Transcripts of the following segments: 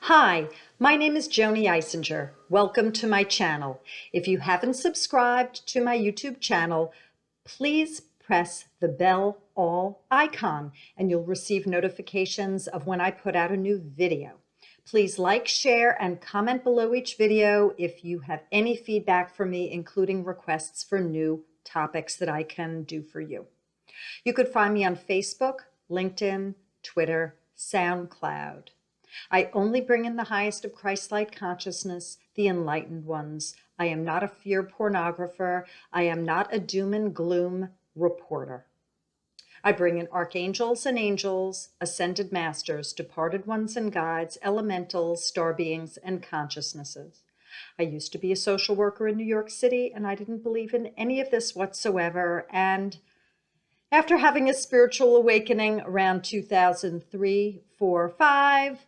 Hi, my name is Joanie Eisinger. Welcome to my channel. If you haven't subscribed to my YouTube channel, please press the bell all icon and you'll receive notifications of when I put out a new video. Please like, share, and comment below each video if you have any feedback for me, including requests for new topics that I can do for you. You could find me on Facebook, LinkedIn, Twitter, SoundCloud. I only bring in the highest of Christ-like consciousness, the enlightened ones. I am not a fear pornographer. I am not a doom and gloom reporter. I bring in archangels and angels, ascended masters, departed ones and guides, elementals, star beings, and consciousnesses. I used to be a social worker in New York City, and I didn't believe in any of this whatsoever. And after having a spiritual awakening around 2003, 4, 5,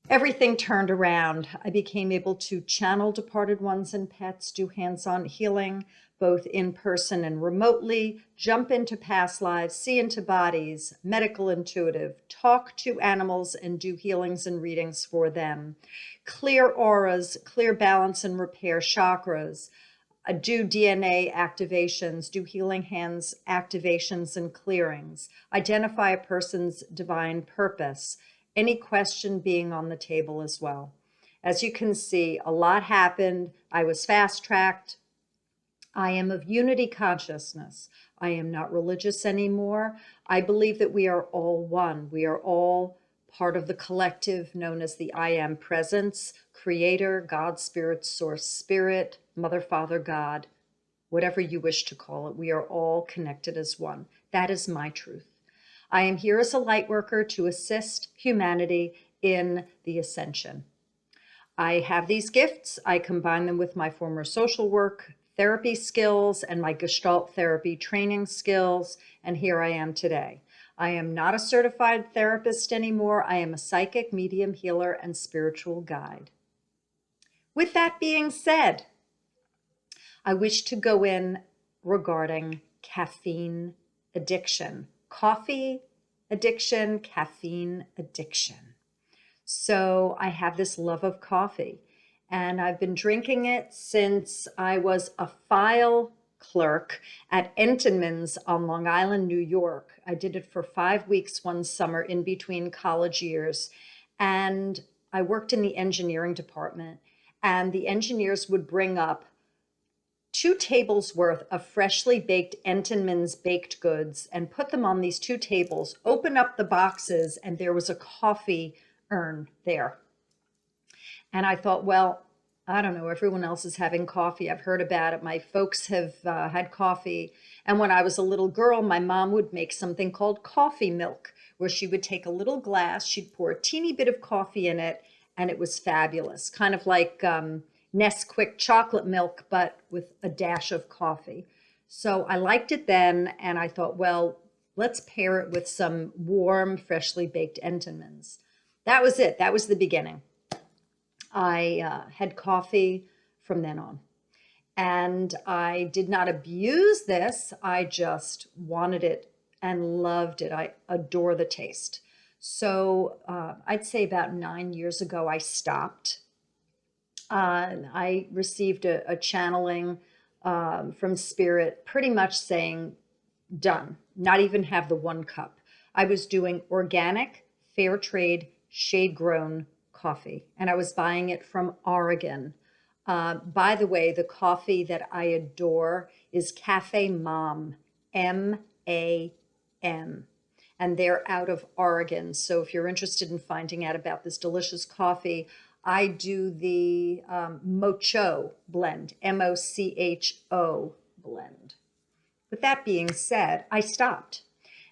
everything turned around. I became able to channel departed ones and pets, do hands-on healing, both in person and remotely, jump into past lives, see into bodies, medical intuitive, talk to animals and do healings and readings for them, clear auras, clear balance and repair chakras, do DNA activations, do healing hands activations and clearings, identify a person's divine purpose, any question being on the table as well. As you can see, a lot happened. I was fast-tracked. I am of unity consciousness. I am not religious anymore. I believe that we are all one. We are all part of the collective known as the I Am Presence, Creator, God, Spirit, Source, Spirit, Mother, Father, God, whatever you wish to call it. We are all connected as one. That is my truth. I am here as a light worker to assist humanity in the ascension. I have these gifts. I combine them with my former social work therapy skills and my Gestalt therapy training skills, and here I am today. I am not a certified therapist anymore. I am a psychic, medium, healer, and spiritual guide. With that being said, I wish to go in regarding caffeine addiction. Coffee addiction, caffeine addiction. So I have this love of coffee, and I've been drinking it since I was a file clerk at Entenmann's on Long Island, New York. I did it for 5 weeks one summer in between college years, and I worked in the engineering department, and the engineers would bring up 2 tables worth of freshly baked Entenmann's baked goods and put them on these 2 tables, open up the boxes, and there was a coffee urn there. And I thought, well, I don't know, everyone else is having coffee. I've heard about it. My folks have had coffee. And when I was a little girl, my mom would make something called coffee milk, where she would take a little glass, she'd pour a teeny bit of coffee in it, and it was fabulous. Kind of like Nesquik chocolate milk, but with a dash of coffee. So I liked it then, and I thought, well, let's pair it with some warm, freshly baked Entenmann's. That was it. That was the beginning. I had coffee from then on. And I did not abuse this. I just wanted it and loved it. I adore the taste. So I'd say about 9 years ago, I stopped. I received a channeling from Spirit pretty much saying, done, not even have the 1 cup. I was doing organic, fair trade, shade grown coffee, and I was buying it from Oregon. By the way, the coffee that I adore is Cafe Mom, M-A-M. And they're out of Oregon. So if you're interested in finding out about this delicious coffee, I do the Mocho blend, M-O-C-H-O blend. With that being said, I stopped,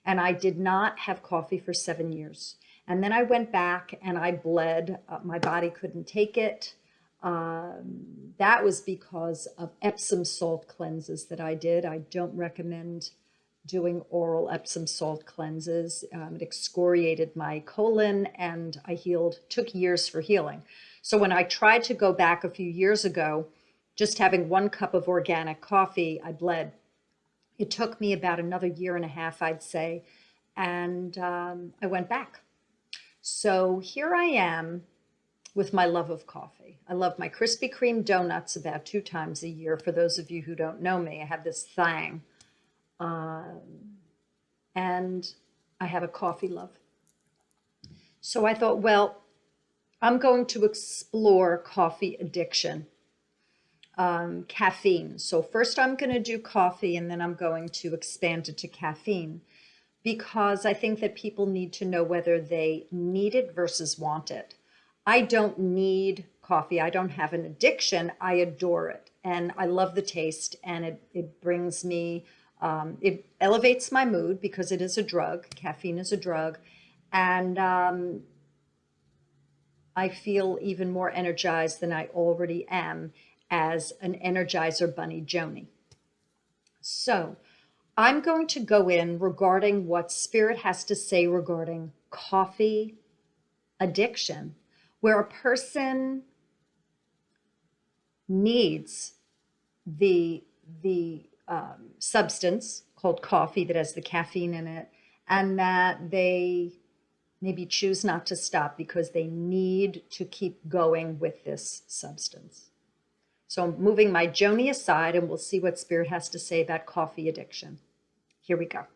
and I did not have coffee for 7 years. And then I went back and I bled. My body couldn't take it. That was because of Epsom salt cleanses that I did. I don't recommend doing oral Epsom salt cleanses. It excoriated my colon, and I healed, took years for healing. So when I tried to go back a few years ago, just having 1 cup of organic coffee, I bled. It took me about another 1.5 years, I'd say, and I went back. So here I am with my love of coffee. I love my Krispy Kreme donuts about 2 times a year. For those of you who don't know me, I have this thing. And I have a coffee love. So I thought, well, I'm going to explore coffee addiction, caffeine. So first I'm going to do coffee, and then I'm going to expand it to caffeine, because I think that people need to know whether they need it versus want it. I don't need coffee. I don't have an addiction. I adore it. And I love the taste, and it brings me, it elevates my mood because it is a drug. Caffeine is a drug. And I feel even more energized than I already am as an Energizer Bunny Joanie. So I'm going to go in regarding what Spirit has to say regarding coffee addiction, where a person needs the substance called coffee that has the caffeine in it, and that they maybe choose not to stop because they need to keep going with this substance. So I'm moving my Joanie aside, and we'll see what Spirit has to say about coffee addiction. Here we go.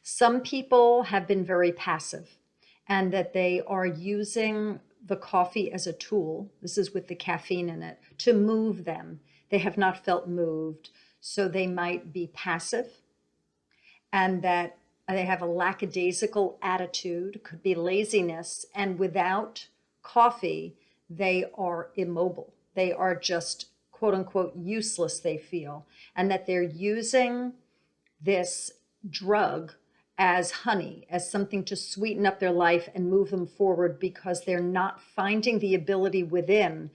Some people have been very passive, and that they are using the coffee as a tool. This is with the caffeine in it, to move them. They have not felt moved, so they might be passive, and that they have a lackadaisical attitude, could be laziness, and without coffee, they are immobile. They are just, quote unquote, useless, they feel, and that they're using this drug as honey, as something to sweeten up their life and move them forward, because they're not finding the ability within,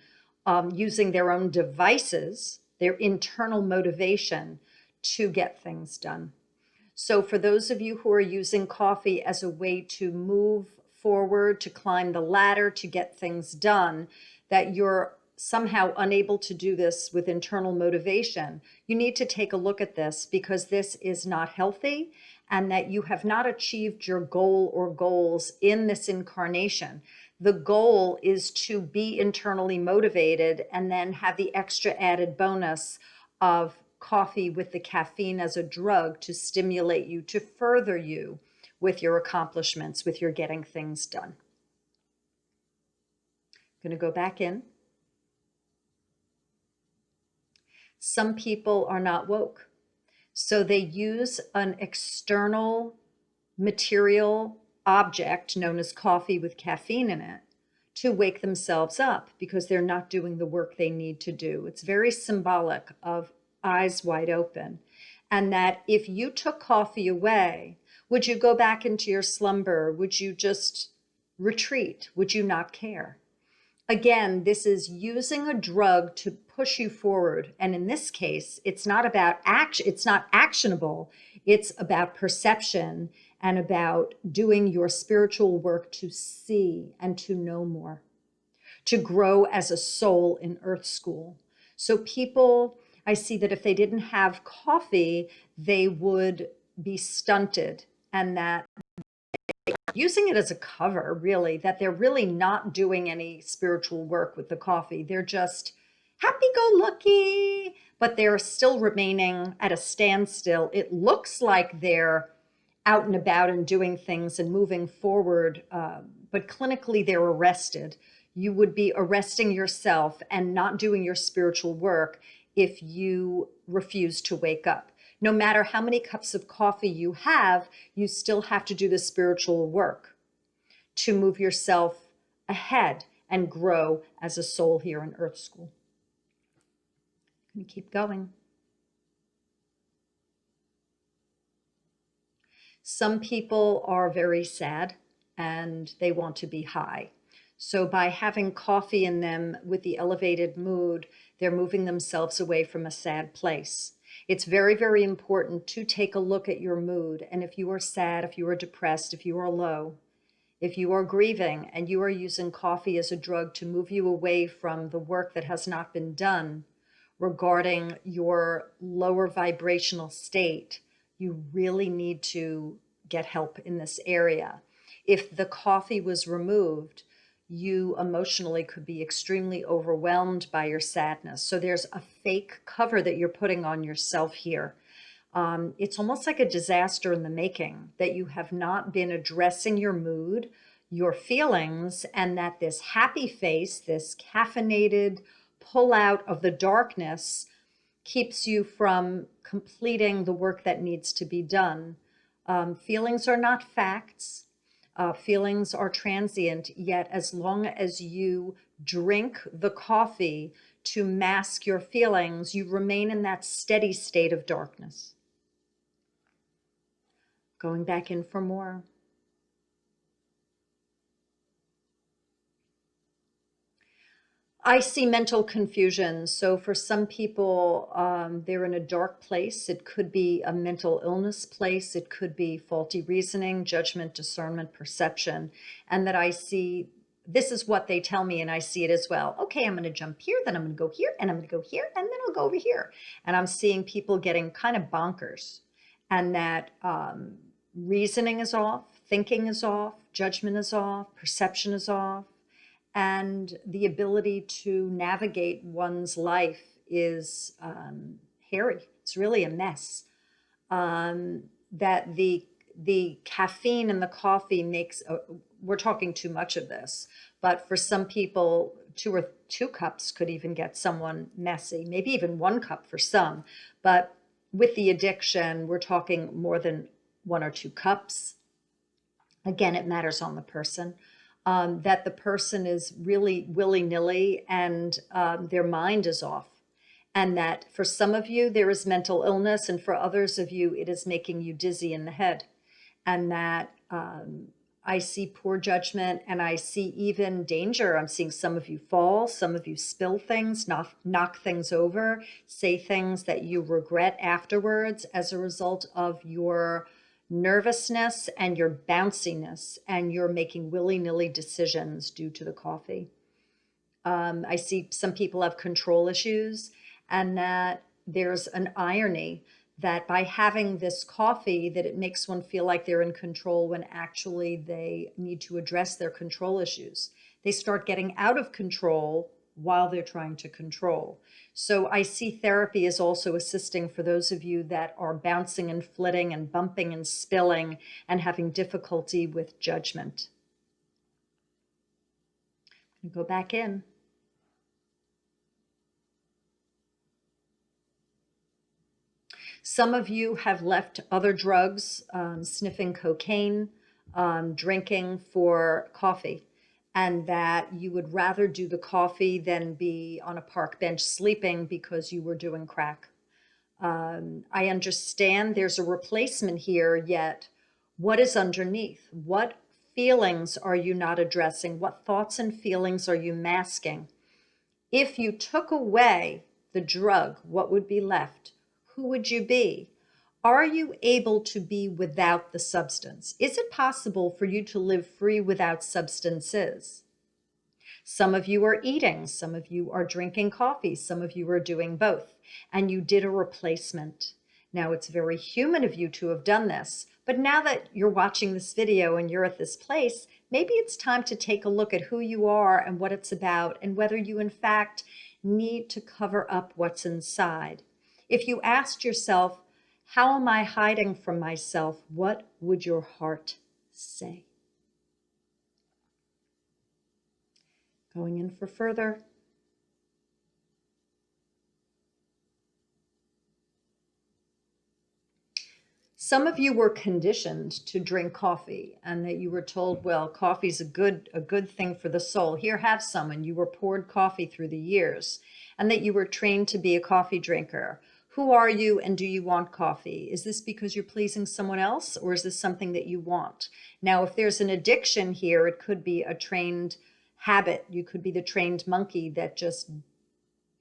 using their own devices, their internal motivation, to get things done. So for those of you who are using coffee as a way to move forward, to climb the ladder, to get things done, that you're somehow unable to do this with internal motivation, you need to take a look at this, because this is not healthy, and that you have not achieved your goal or goals in this incarnation. The goal is to be internally motivated, and then have the extra added bonus of coffee with the caffeine as a drug to stimulate you, to further you with your accomplishments, with your getting things done. I'm going to go back in. Some people are not woke, so they use an external material object known as coffee with caffeine in it to wake themselves up, because they're not doing the work they need to do. It's very symbolic of eyes wide open. And that if you took coffee away, would you go back into your slumber? Would you just retreat? Would you not care? Again, this is using a drug to push you forward. And in this case, it's not about action. It's not actionable. It's about perception and about doing your spiritual work to see and to know more, to grow as a soul in Earth School. So people, I see that if they didn't have coffee, they would be stunted, and that using it as a cover, really, that they're really not doing any spiritual work with the coffee. They're just happy-go-lucky, but they're still remaining at a standstill. It looks like they're out and about and doing things and moving forward, but clinically they're arrested. You would be arresting yourself and not doing your spiritual work if you refuse to wake up. No matter how many cups of coffee you have, you still have to do the spiritual work to move yourself ahead and grow as a soul here in Earth School. I'm going to keep going. Some people are very sad and they want to be high. So by having coffee in them with the elevated mood, they're moving themselves away from a sad place. It's very, very important to take a look at your mood. And if you are sad, if you are depressed, if you are low, if you are grieving and you are using coffee as a drug to move you away from the work that has not been done regarding your lower vibrational state, you really need to get help in this area. If the coffee was removed, you emotionally could be extremely overwhelmed by your sadness. So there's a fake cover that you're putting on yourself here. It's almost like a disaster in the making, that you have not been addressing your mood, your feelings, and that this happy face, this caffeinated pull out of the darkness, keeps you from completing the work that needs to be done. Feelings are not facts. Feelings are transient, yet as long as you drink the coffee to mask your feelings, you remain in that steady state of darkness. Going back in for more. I see mental confusion. So for some people, they're in a dark place. It could be a mental illness place. It could be faulty reasoning, judgment, discernment, perception. And that I see, this is what they tell me, and I see it as well. Okay, I'm going to jump here, then I'm going to go here, and I'm going to go here, and then I'll go over here. And I'm seeing people getting kind of bonkers. And that reasoning is off, thinking is off, judgment is off, perception is off, and the ability to navigate one's life is hairy. It's really a mess. That the caffeine in the coffee makes, we're talking too much of this, but for some people, two cups could even get someone messy, maybe even 1 cup for some. But with the addiction, we're talking more than 1 or 2 cups. Again, it matters on the person. That the person is really willy-nilly and their mind is off. And that for some of you, there is mental illness, and for others of you, it is making you dizzy in the head. And that I see poor judgment, and I see even danger. I'm seeing some of you fall, some of you spill things, knock things over, say things that you regret afterwards as a result of your nervousness and your bounciness, and you're making willy-nilly decisions due to the coffee. I see some people have control issues, and that there's an irony that by having this coffee, that it makes one feel like they're in control when actually they need to address their control issues. They start getting out of control while they're trying to control. So I see therapy is also assisting for those of you that are bouncing and flitting and bumping and spilling and having difficulty with judgment. Go back in. Some of you have left other drugs, sniffing cocaine, drinking for coffee, and that you would rather do the coffee than be on a park bench sleeping because you were doing crack. I understand there's a replacement here, yet what is underneath? What feelings are you not addressing? What thoughts and feelings are you masking? If you took away the drug, what would be left? Who would you be? Are you able to be without the substance? Is it possible for you to live free without substances? Some of you are eating, some of you are drinking coffee, some of you are doing both, and you did a replacement. Now, it's very human of you to have done this, but now that you're watching this video and you're at this place, maybe it's time to take a look at who you are and what it's about, and whether you in fact need to cover up what's inside. If you asked yourself, how am I hiding from myself? What would your heart say? Going in for further. Some of you were conditioned to drink coffee, and that you were told, well, coffee's a good thing for the soul. Here, have some. And you were poured coffee through the years, and that you were trained to be a coffee drinker. Who are you, and do you want coffee? Is this because you're pleasing someone else, or is this something that you want? Now, if there's an addiction here, it could be a trained habit. You could be the trained monkey that just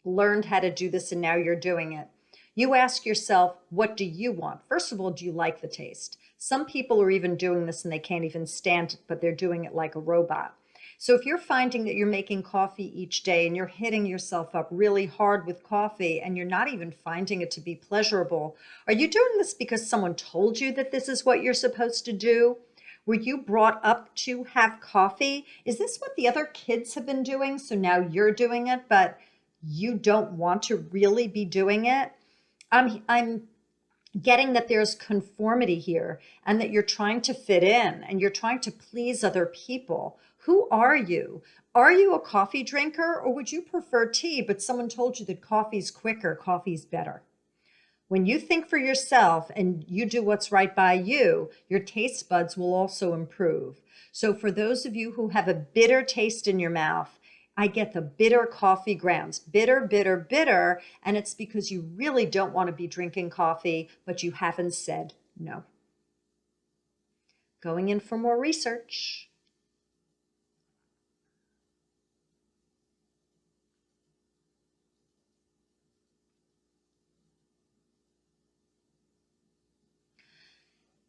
learned how to do this and now you're doing it. You ask yourself, what do you want? First of all, do you like the taste? Some people are even doing this and they can't even stand it, but they're doing it like a robot. So if you're finding that you're making coffee each day and you're hitting yourself up really hard with coffee and you're not even finding it to be pleasurable, are you doing this because someone told you that this is what you're supposed to do? Were you brought up to have coffee? Is this what the other kids have been doing? So now you're doing it, but you don't want to really be doing it? I'm getting that there's conformity here and that you're trying to fit in and you're trying to please other people. Who are you? Are you a coffee drinker, or would you prefer tea, but someone told you that coffee's quicker, coffee's better? When you think for yourself and you do what's right by you, your taste buds will also improve. So for those of you who have a bitter taste in your mouth, I get the bitter coffee grounds, bitter, bitter, bitter. And it's because you really don't want to be drinking coffee, but you haven't said no. Going in for more research.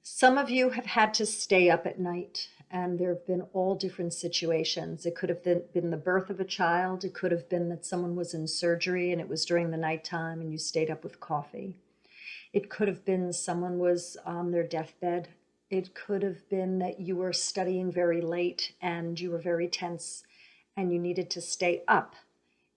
Some of you have had to stay up at night, and there have been all different situations. It could have been the birth of a child. It could have been that someone was in surgery and it was during the nighttime and you stayed up with coffee. It could have been someone was on their deathbed. It could have been that you were studying very late and you were very tense and you needed to stay up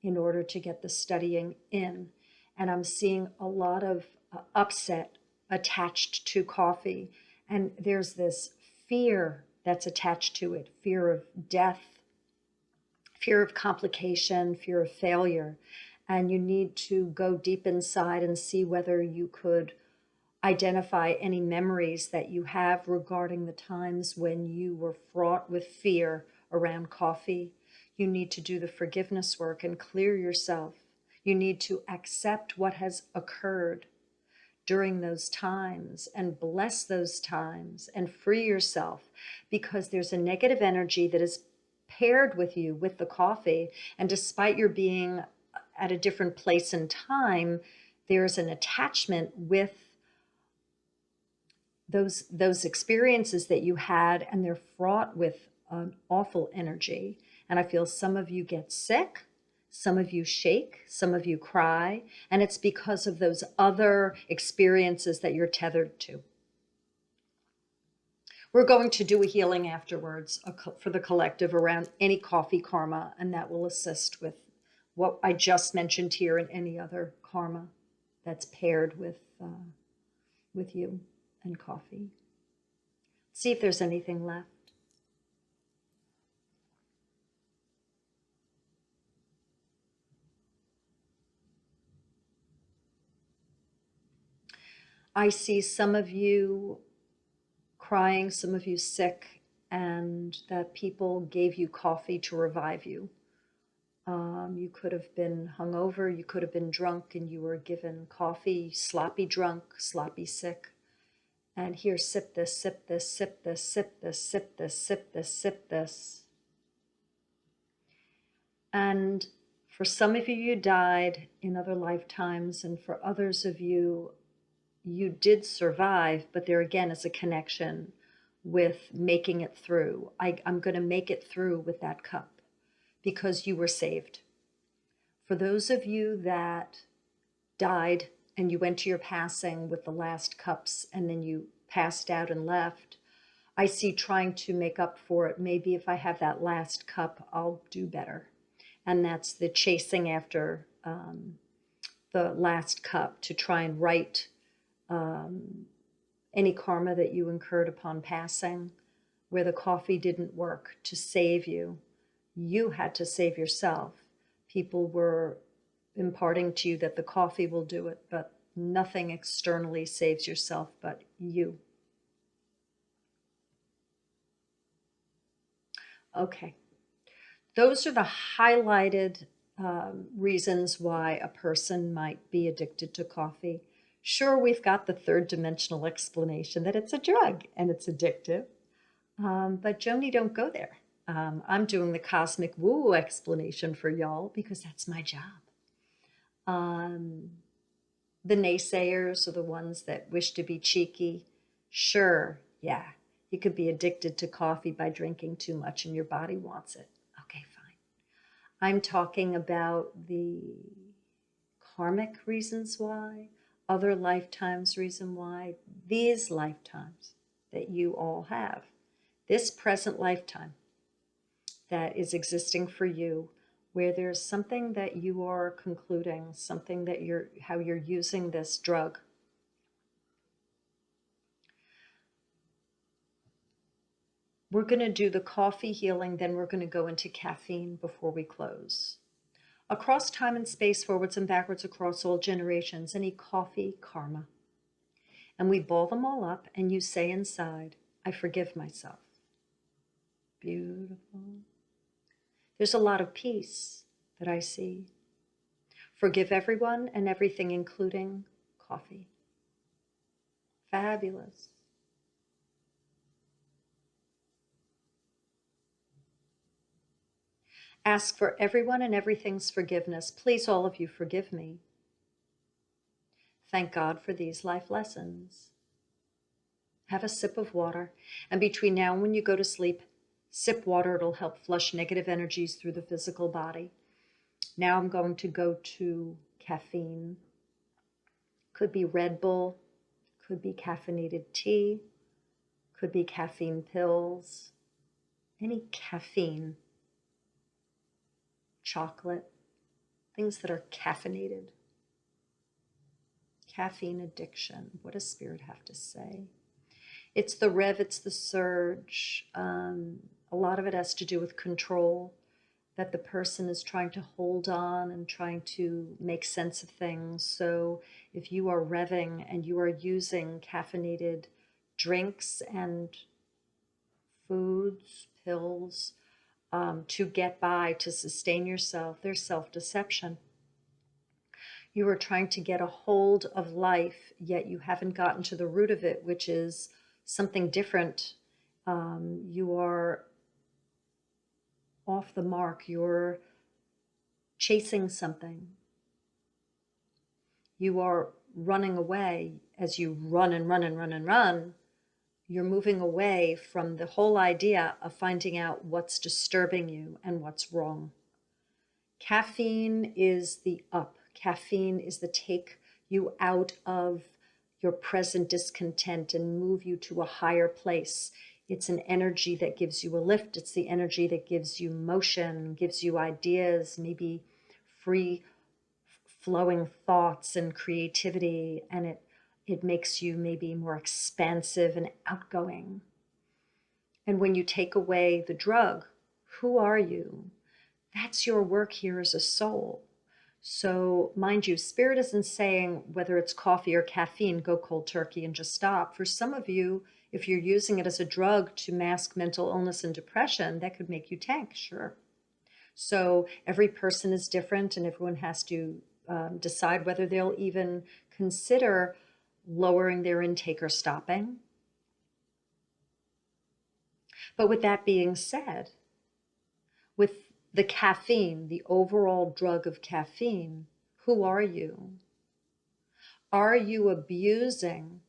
in order to get the studying in. And I'm seeing a lot of upset attached to coffee. And there's this fear that's attached to it, fear of death, fear of complication, fear of failure. And you need to go deep inside and see whether you could identify any memories that you have regarding the times when you were fraught with fear around coffee. You need to do the forgiveness work and clear yourself. You need to accept what has occurred during those times and bless those times and free yourself, because there's a negative energy that is paired with you with the coffee. And despite your being at a different place and time, there's an attachment with those experiences that you had, and they're fraught with an awful energy. And I feel some of you get sick, some of you shake, some of you cry, and it's because of those other experiences that you're tethered to. We're going to do a healing afterwards for the collective around any coffee karma, and that will assist with what I just mentioned here and any other karma that's paired with you and coffee. See if there's anything left. I see some of you crying, some of you sick, and that people gave you coffee to revive you. You could have been hungover, you could have been drunk, and you were given coffee, sloppy drunk, sloppy sick. And here, sip this, sip this, sip this, sip this, sip this, sip this, sip this. And for some of you, you died in other lifetimes, and for others of you, you did survive, but there again is a connection with making it through. I'm going to make it through with that cup because you were saved. For those of you that died and you went to your passing with the last cups and then you passed out and left, I see trying to make up for it. Maybe if I have that last cup, I'll do better. And that's the chasing after the last cup to try and right any karma that you incurred upon passing, where the coffee didn't work to save you. You had to save yourself. People were imparting to you that the coffee will do it, but nothing externally saves yourself but you. Okay. Those are the highlighted reasons why a person might be addicted to coffee. Sure, we've got the third dimensional explanation that it's a drug and it's addictive. But Joanie, don't go there. I'm doing the cosmic woo explanation for y'all because that's my job. The naysayers are the ones that wish to be cheeky. Sure, yeah, you could be addicted to coffee by drinking too much and your body wants it. Okay, fine. I'm talking about the karmic reasons why, other lifetimes reason why, these lifetimes that you all have. this present lifetime that is existing for you, where there's something that you are concluding, something that how you're using this drug. We're going to do the coffee healing, then we're going to go into caffeine before we close. Across time and space, forwards and backwards, across all generations, any coffee karma. And we ball them all up, and you say inside, I forgive myself. Beautiful. There's a lot of peace that I see. Forgive everyone and everything, including coffee. Fabulous. Ask for everyone and everything's forgiveness. Please, all of you, forgive me. Thank God for these life lessons. Have a sip of water, and between now and when you go to sleep, sip water. It'll help flush negative energies through the physical body. Now I'm going to go to caffeine. Could be Red Bull, could be caffeinated tea, could be caffeine pills, any caffeine, chocolate, things that are caffeinated. Caffeine addiction. What does Spirit have to say? It's the rev, it's the surge. A lot of it has to do with control, that the person is trying to hold on and trying to make sense of things. So if you are revving and you are using caffeinated drinks and foods, pills, to get by, to sustain yourself, there's self-deception. You are trying to get a hold of life, yet you haven't gotten to the root of it, which is something different. You are off the mark. You're chasing something. You are running away. As you run and run and run and run, you're moving away from the whole idea of finding out what's disturbing you and what's wrong. Caffeine is the up. Caffeine is the take you out of your present discontent and move you to a higher place. It's an energy that gives you a lift. It's the energy that gives you motion, gives you ideas, maybe free flowing thoughts and creativity, and it makes you maybe more expansive and outgoing. And when you take away the drug, who are you? That's your work here as a soul. So mind you, Spirit isn't saying whether it's coffee or caffeine, go cold turkey and just stop. For some of you, if you're using it as a drug to mask mental illness and depression, that could make you tank, sure. So every person is different, and everyone has to decide whether they'll even consider lowering their intake or stopping. But with that being said, with the caffeine, the overall drug of caffeine, who are you? Are you abusing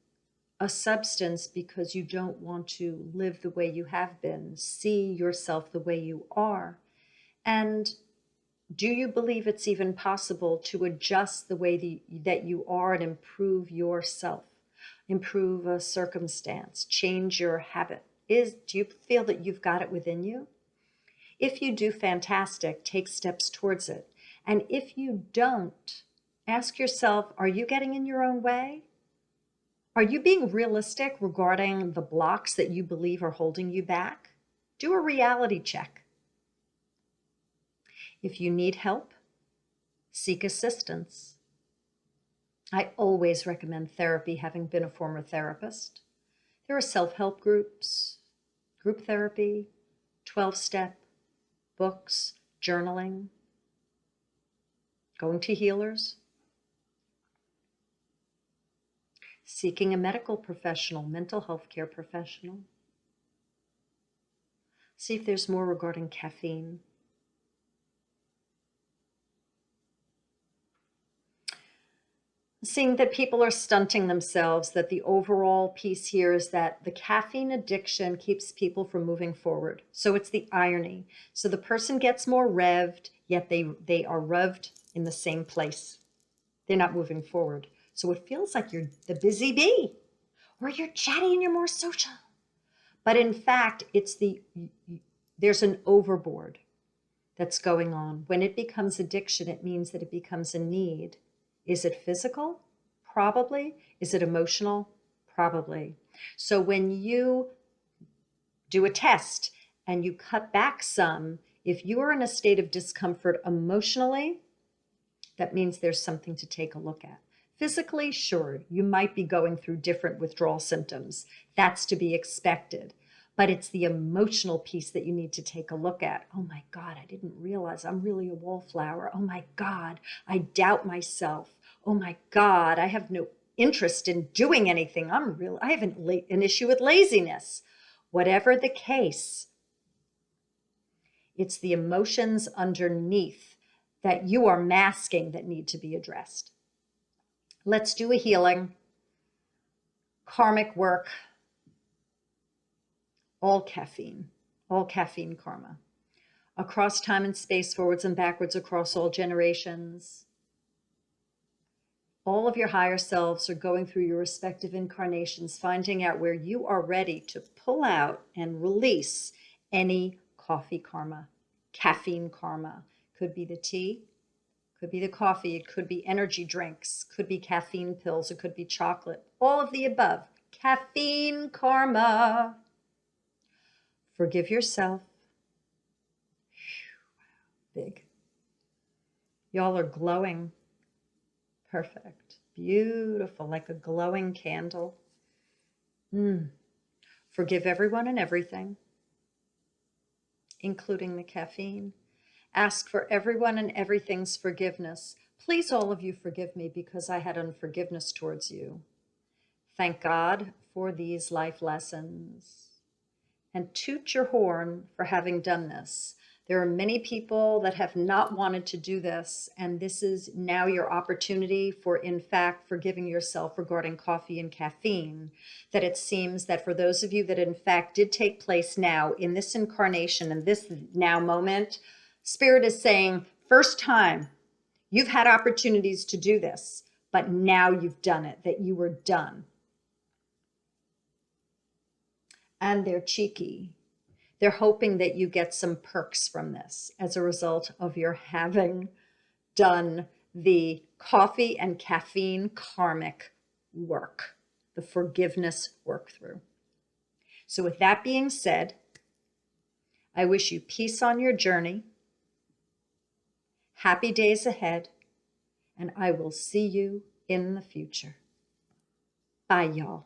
a substance because you don't want to live the way you have been, see yourself the way you are? And do you believe it's even possible to adjust the way that you are and improve yourself, improve a circumstance, change your habit? Do you feel that you've got it within you? If you do, fantastic, take steps towards it. And if you don't, ask yourself, are you getting in your own way? Are you being realistic regarding the blocks that you believe are holding you back? Do a reality check. If you need help, seek assistance. I always recommend therapy, having been a former therapist. There are self-help groups, group therapy, 12-step, books, journaling, going to healers, seeking a medical professional, mental health care professional. See if there's more regarding caffeine. Seeing that people are stunting themselves, that the overall piece here is that the caffeine addiction keeps people from moving forward. So it's the irony. So the person gets more revved, yet they are revved in the same place. They're not moving forward. So it feels like you're the busy bee, or you're chatty and you're more social. But in fact, there's an overboard that's going on. When it becomes addiction, it means that it becomes a need. Is it physical? Probably. Is it emotional? Probably. So when you do a test and you cut back some, if you are in a state of discomfort emotionally, that means there's something to take a look at. Physically, sure, you might be going through different withdrawal symptoms. That's to be expected. But it's the emotional piece that you need to take a look at. Oh my God, I didn't realize I'm really a wallflower. Oh my God, I doubt myself. Oh my God, I have no interest in doing anything. I have an issue with laziness. Whatever the case, it's the emotions underneath that you are masking that need to be addressed. Let's do a healing, karmic work, all caffeine karma, across time and space, forwards and backwards, across all generations. All of your higher selves are going through your respective incarnations, finding out where you are ready to pull out and release any coffee karma, caffeine karma. Could be the tea, could be the coffee, it could be energy drinks, could be caffeine pills, it could be chocolate, all of the above. Caffeine karma. Forgive yourself. Big. Y'all are glowing. Perfect. Beautiful, like a glowing candle. Forgive everyone and everything, including the caffeine. Ask for everyone and everything's forgiveness. Please, all of you, forgive me because I had unforgiveness towards you. Thank God for these life lessons. And toot your horn for having done this. There are many people that have not wanted to do this, and this is now your opportunity for, in fact, forgiving yourself regarding coffee and caffeine. That it seems that for those of you that in fact did take place now in this incarnation and this now moment, Spirit is saying, first time, you've had opportunities to do this, but now you've done it, that you were done. And they're cheeky. They're hoping that you get some perks from this as a result of your having done the coffee and caffeine karmic work, the forgiveness work through. So with that being said, I wish you peace on your journey, happy days ahead, and I will see you in the future. Bye, y'all.